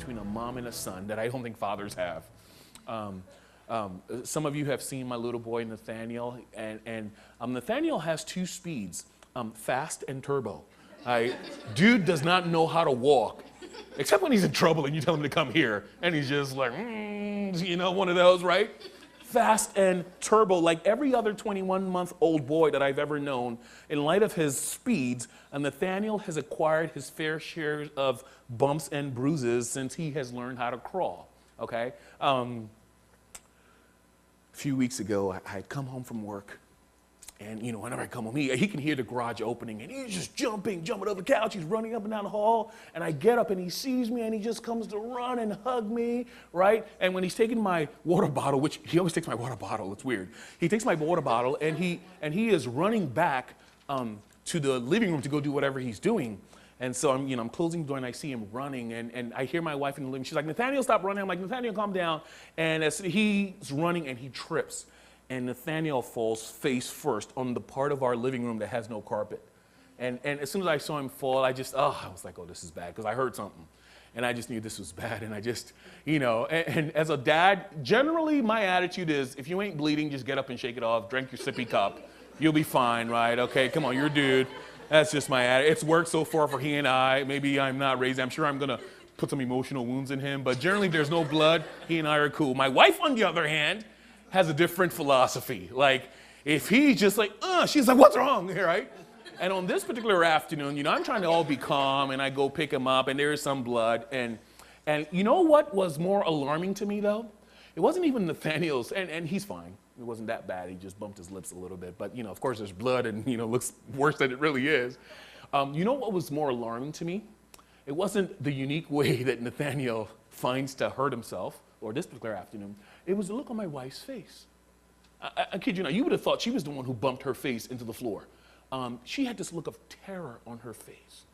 between a mom and a son that I don't think fathers have. Some of you have seen my little boy Nathaniel, and Nathaniel has two speeds, fast and turbo. Dude does not know how to walk, except when he's in trouble and you tell him to come here, and he's just like, one of those, right? Fast and turbo, like every other 21-month-old boy that I've ever known. In light of his speeds, Nathaniel has acquired his fair share of bumps and bruises since he has learned how to crawl, okay? A few weeks ago, I'd come home from work, and whenever I come home, he can hear the garage opening, and he's just jumping over the couch. He's running up and down the hall, and I get up, and he sees me, and he just comes to run and hug me, right? And when he's taking my water bottle, which he always takes my water bottle, it's weird. He takes my water bottle, and he is running back to the living room to go do whatever he's doing. And so I'm closing the door, and I see him running, and I hear my wife in the living room. She's like, Nathaniel, stop running. I'm like, Nathaniel, calm down. And as he's running, and he trips, and Nathaniel falls face first on the part of our living room that has no carpet. And as soon as I saw him fall, I was like, oh, this is bad, because I heard something. And I just knew this was bad, and I just, and as a dad, generally my attitude is, if you ain't bleeding, just get up and shake it off, drink your sippy cup, you'll be fine, right? Okay, come on, you're a dude. That's just my attitude. It's worked so far for he and I. Maybe I'm not raised. I'm sure I'm going to put some emotional wounds in him. But generally, if there's no blood, he and I are cool. My wife, on the other hand, has a different philosophy. Like, if he's just like, she's like, what's wrong? Right? And on this particular afternoon, I'm trying to all be calm, and I go pick him up, and there is some blood. And you know what was more alarming to me, though? It wasn't even Nathaniel's, and he's fine. It wasn't that bad. He just bumped his lips a little bit. But, of course, there's blood and, looks worse than it really is. You know what was more alarming to me? It wasn't the unique way that Nathaniel finds to hurt himself, or this particular afternoon. It was the look on my wife's face. I kid you not. You would have thought she was the one who bumped her face into the floor. She had this look of terror on her face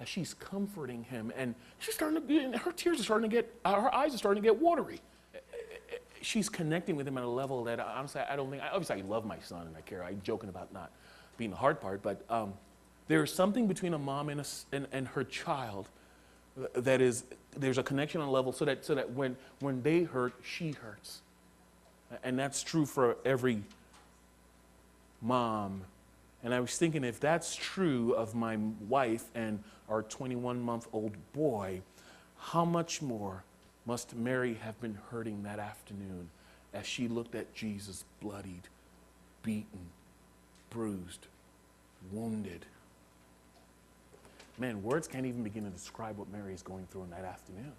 as she's comforting him. And her tears are starting to get, her eyes are starting to get watery. She's connecting with him at a level that honestly, obviously I love my son and I care. I'm joking about not being the hard part, but there's something between a mom and her child that is, there's a connection on a level so that when they hurt, she hurts. And that's true for every mom. And I was thinking, if that's true of my wife and our 21-month-old boy, how much more must Mary have been hurting that afternoon as she looked at Jesus bloodied, beaten, bruised, wounded. Man, words can't even begin to describe what Mary is going through in that afternoon.